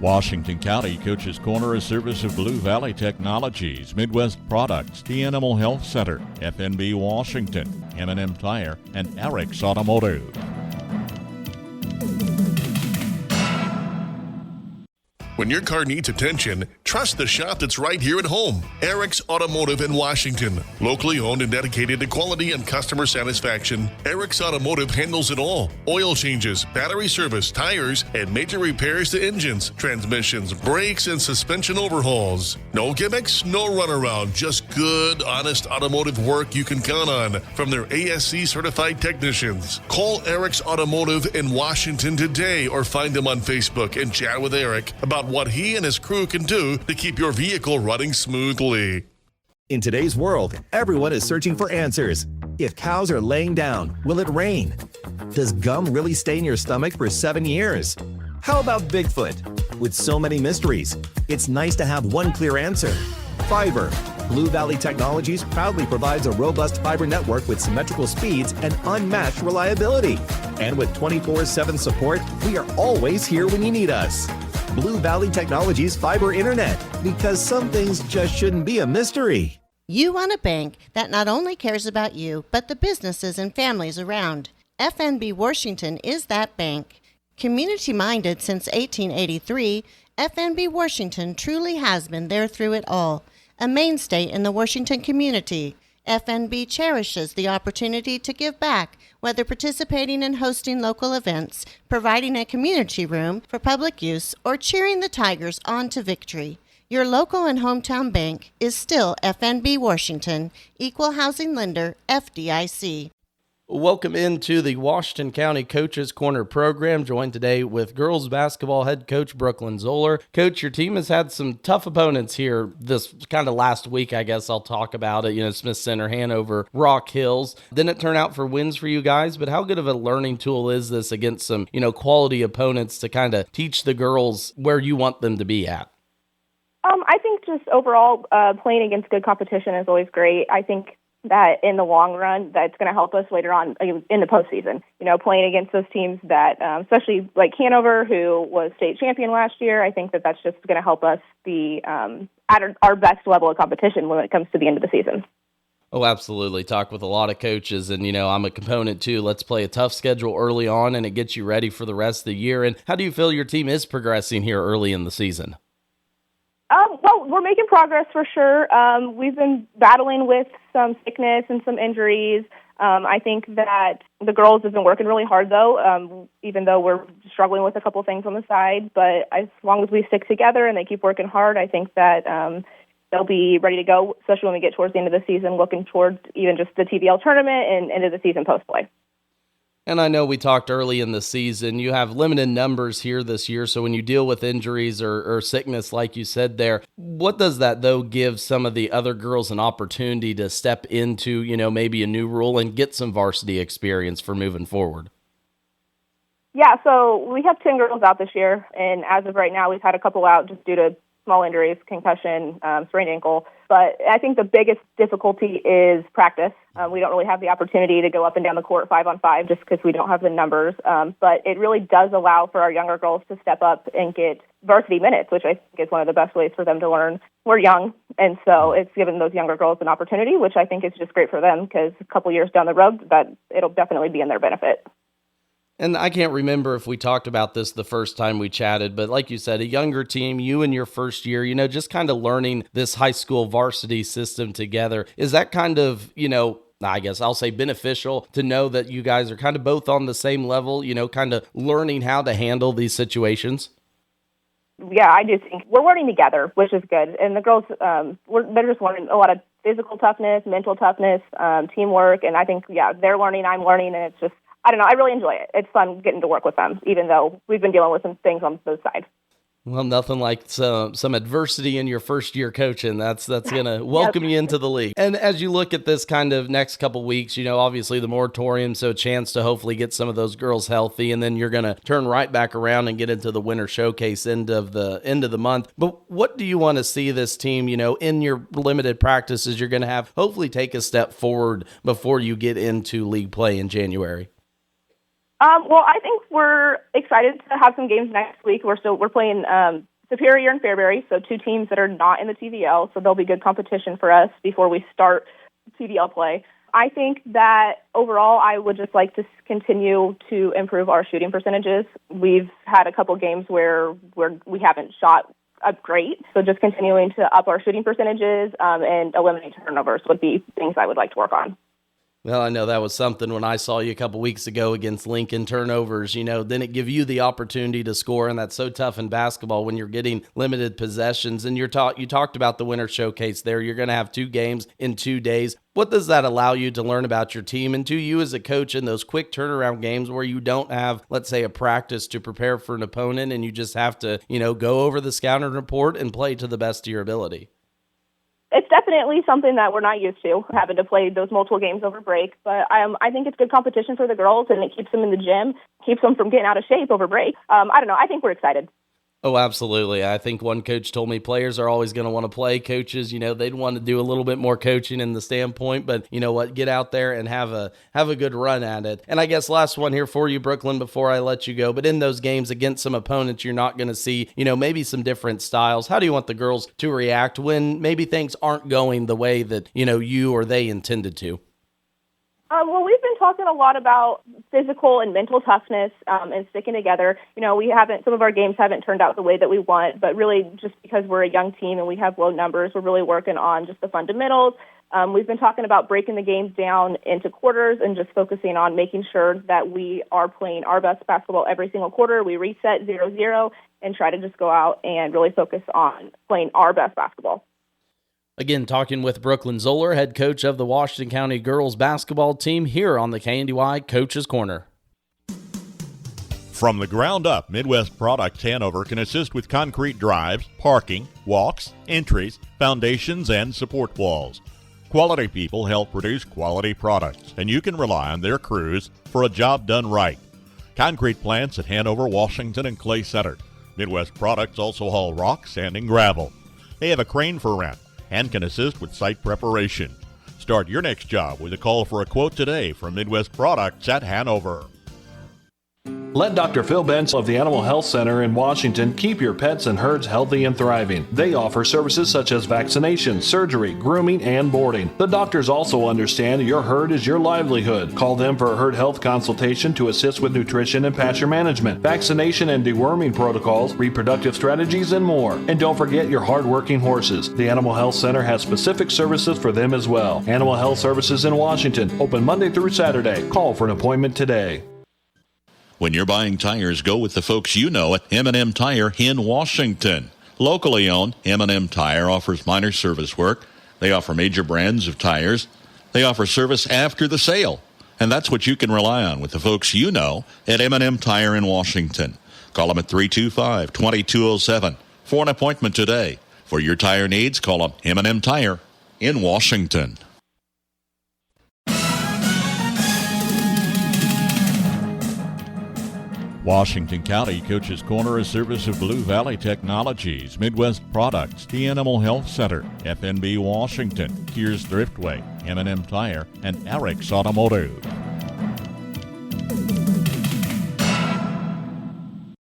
Washington County Coach's Corner, a service of Blue Valley Technologies, Midwest Products, the Animal Health Center, FNB Washington, M&M Tire, and Eric's Automotive. When your car needs attention, trust the shop that's right here at home. Eric's Automotive in Washington. Locally owned and dedicated to quality and customer satisfaction, Eric's Automotive handles it all. Oil changes, battery service, tires, and major repairs to engines, transmissions, brakes, and suspension overhauls. No gimmicks, no runaround, just good, honest automotive work you can count on from their ASC certified technicians. Call Eric's Automotive in Washington today or find them on Facebook and chat with Eric about what he and his crew can do to keep your vehicle running smoothly. In today's world, everyone is searching for answers. If cows are laying down, will it rain? Does gum really stay in your stomach for 7 years? How about Bigfoot? With so many mysteries, it's nice to have one clear answer. Fiber. Blue Valley Technologies proudly provides a robust fiber network with symmetrical speeds and unmatched reliability. And with 24/7 support, we are always here when you need us. Blue Valley Technologies Fiber Internet, because some things just shouldn't be a mystery. You want a bank that not only cares about you, but the businesses and families around. FNB Washington is that bank. Community-minded since 1883, FNB Washington truly has been there through it all. A mainstay in the Washington community, FNB cherishes the opportunity to give back, whether participating in hosting local events, providing a community room for public use, or cheering the Tigers on to victory. Your local and hometown bank is still FNB Washington, Equal Housing Lender, FDIC. Welcome into the Washington County Coaches Corner program, joined today with girls basketball head coach Brooklyn Zoller. Coach, your team has had some tough opponents here this kind of last week, I guess I'll talk about it. Smith Center, Hanover, Rock Hills. Didn't turn out for wins for you guys, but how good of a learning tool is this against some, quality opponents to kind of teach the girls where you want them to be at? I think just overall, playing against good competition is always great. I think that in the long run, that's going to help us later on in the postseason. Playing against those teams that, especially like Hanover, who was state champion last year, I think that that's just going to help us be at our best level of competition when it comes to the end of the season. Oh, absolutely. Talk with a lot of coaches, and, I'm a component too. Let's play a tough schedule early on, and it gets you ready for the rest of the year. And how do you feel your team is progressing here early in the season? Well, we're making progress for sure. We've been battling with some sickness and some injuries. I think that the girls have been working really hard, though, even though we're struggling with a couple things on the side. But as long as we stick together and they keep working hard, I think that they'll be ready to go, especially when we get towards the end of the season, looking towards even just the TBL tournament and end of the season post-play. And I know we talked early in the season, you have limited numbers here this year, so when you deal with injuries or sickness, like you said there, what does that, though, give some of the other girls an opportunity to step into, maybe a new role and get some varsity experience for moving forward? Yeah, so we have 10 girls out this year, and as of right now, we've had a couple out just due to small injuries, concussion, sprained ankle. But I think the biggest difficulty is practice. We don't really have the opportunity to go up and down the court 5-on-5 just because we don't have the numbers. But it really does allow for our younger girls to step up and get varsity minutes, which I think is one of the best ways for them to learn. We're young, and so it's given those younger girls an opportunity, which I think is just great for them because a couple years down the road, that it'll definitely be in their benefit. And I can't remember if we talked about this the first time we chatted, but like you said, a younger team, you in your first year, just kind of learning this high school varsity system together. Is that kind of, I guess I'll say beneficial to know that you guys are kind of both on the same level, kind of learning how to handle these situations? Yeah, I do think we're learning together, which is good. And the girls, they're just learning a lot of physical toughness, mental toughness, teamwork. And I think, they're learning, I'm learning, and it's just, I don't know. I really enjoy it. It's fun getting to work with them, even though we've been dealing with some things on both sides. Well, nothing like some adversity in your first year coaching. That's going to welcome you into the league. And as you look at this kind of next couple weeks, obviously the moratorium, so a chance to hopefully get some of those girls healthy, and then you're going to turn right back around and get into the winter showcase end of the month. But what do you want to see this team, in your limited practices you're going to have, hopefully take a step forward before you get into league play in January? Well, I think we're excited to have some games next week. We're playing Superior and Fairbury, so 2 teams that are not in the TVL, so there'll be good competition for us before we start TVL play. I think that overall I would just like to continue to improve our shooting percentages. We've had a couple games where we haven't shot up great, so just continuing to up our shooting percentages and eliminate turnovers would be things I would like to work on. Well, I know that was something when I saw you a couple weeks ago against Lincoln, turnovers, then it give you the opportunity to score, and that's so tough in basketball when you're getting limited possessions. And you talked about the winter showcase there. You're going to have 2 games in 2 days. What does that allow you to learn about your team and to you as a coach in those quick turnaround games where you don't have, let's say, a practice to prepare for an opponent and you just have to, go over the scouting report and play to the best of your ability? It's definitely something that we're not used to, having to play those multiple games over break. But I think it's good competition for the girls, and it keeps them in the gym, keeps them from getting out of shape over break. I don't know. I think we're excited. Oh, absolutely. I think one coach told me players are always going to want to play. Coaches, they'd want to do a little bit more coaching in the standpoint, but you know what? Get out there and have a good run at it. And I guess last one here for you, Brooklyn, before I let you go. But in those games against some opponents, you're not going to see, maybe some different styles. How do you want the girls to react when maybe things aren't going the way that, you or they intended to? Well, we've been talking a lot about physical and mental toughness and sticking together. Some of our games haven't turned out the way that we want, but really just because we're a young team and we have low numbers, we're really working on just the fundamentals. We've been talking about breaking the games down into quarters and just focusing on making sure that we are playing our best basketball every single quarter. We reset 0-0 and try to just go out and really focus on playing our best basketball. Again, talking with Brooklyn Zoller, head coach of the Washington County girls basketball team here on the KNDY Coach's Corner. From the ground up, Midwest Products Hanover can assist with concrete drives, parking, walks, entries, foundations, and support walls. Quality people help produce quality products, and you can rely on their crews for a job done right. Concrete plants at Hanover, Washington, and Clay Center. Midwest Products also haul rock, sand, and gravel. They have a crane for rent and can assist with site preparation. Start your next job with a call for a quote today from Midwest Products at Hanover. Let Dr. Phil Benz of the Animal Health Center in Washington keep your pets and herds healthy and thriving. They offer services such as vaccination, surgery, grooming, and boarding. The doctors also understand your herd is your livelihood. Call them for a herd health consultation to assist with nutrition and pasture management, vaccination and deworming protocols, reproductive strategies, and more. And don't forget your hard-working horses. The Animal Health Center has specific services for them as well. Animal Health Services in Washington, open Monday through Saturday. Call for an appointment today. When you're buying tires, go with the folks you know at M&M Tire in Washington. Locally owned, M&M Tire offers minor service work. They offer major brands of tires. They offer service after the sale. And that's what you can rely on with the folks you know at M&M Tire in Washington. Call them at 325-2207 for an appointment today. For your tire needs, call them M&M Tire in Washington. Washington County Coach's Corner, a service of Blue Valley Technologies, Midwest Products, the Animal Health Center, FNB Washington, Kears Thriftway, M&M Tire, and Eric's Automotive.